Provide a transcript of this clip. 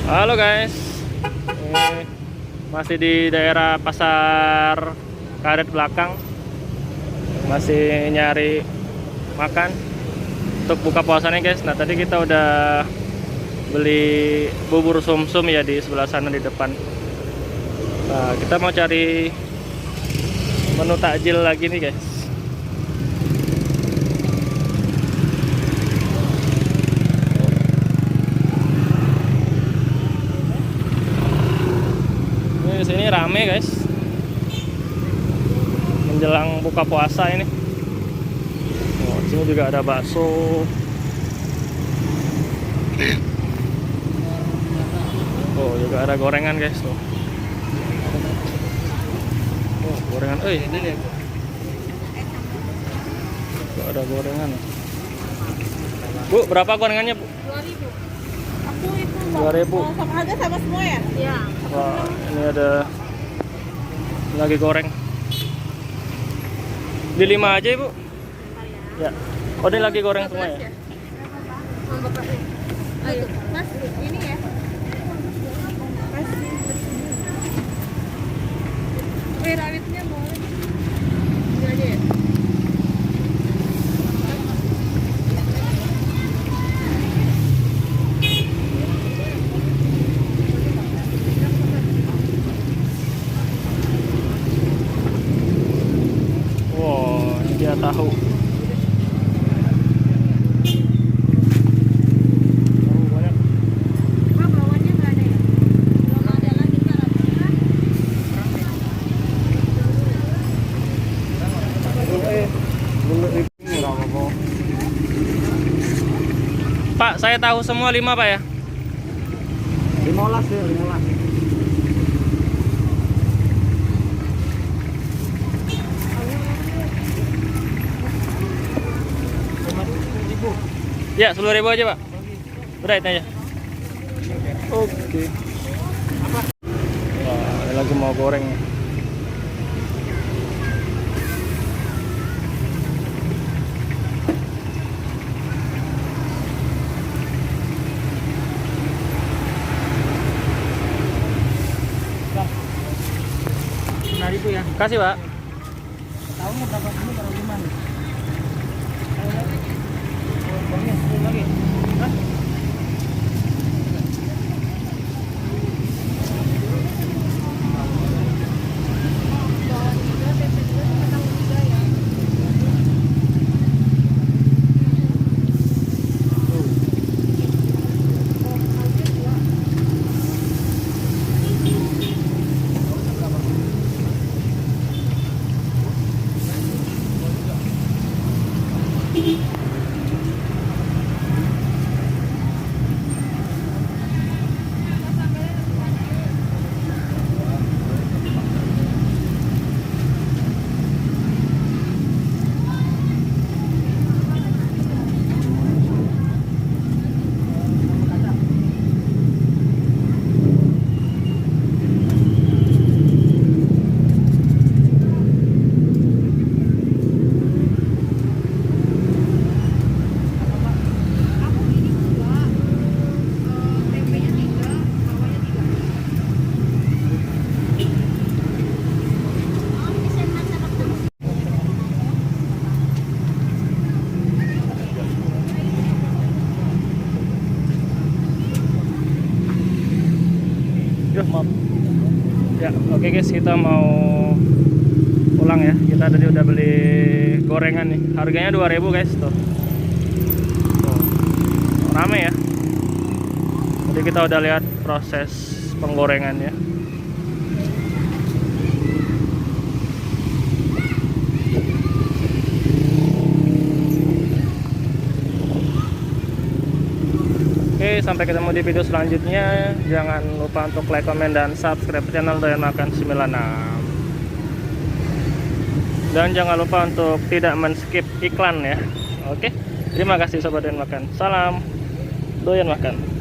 Halo guys, ini masih di daerah pasar karet belakang, masih nyari makan untuk buka puasanya guys. Nah tadi kita udah beli bubur sumsum ya di sebelah sana di depan. Nah kita mau cari menu takjil lagi nih guys. Di sini rame guys, menjelang buka puasa ini. Oh, di sini juga ada bakso. Oh, juga ada gorengan guys tuh. Oh, gorengan. Juga ada gorengan. Bu, berapa gorengannya, Bu? 2.000. Aku itu 2.000. sama harga sama semua ya? Iya. Wah, ini ada lagi goreng. Di 5 aja, Ibu. Ya. Oh, ini lagi goreng semua ya? Oh, Bapak. Ayo, Mas, ini ya. Rawitnya boleh. Ini aja ya. Wow, ini dia tahu. Banyak. Pak, bawahnya nggak ada ya? Belum ada lagi sekarang. Pak, saya tahu semua 5 Pak ya? 15 ya, 15. Ya, 10.000 aja Pak. Udah itu aja. Oke. Wah, ini lagi mau goreng. Nah, itu ya. Kasih Pak. Tahunnya berapa ini baru 5 nih. Lagi, 10 lagi. Hah? Yuk, maaf. Ya, oke guys, kita mau pulang ya. Kita tadi udah beli gorengan nih. Harganya 2.000 guys tuh. Tuh. Rame ya. Jadi kita udah lihat proses penggorengannya. Oke, sampai ketemu di video selanjutnya. Jangan lupa untuk like, komen, dan subscribe channel Doyan Makan 96. Dan jangan lupa untuk tidak men-skip iklan ya. Oke, terima kasih Sobat Doyan Makan. Salam Doyan Makan.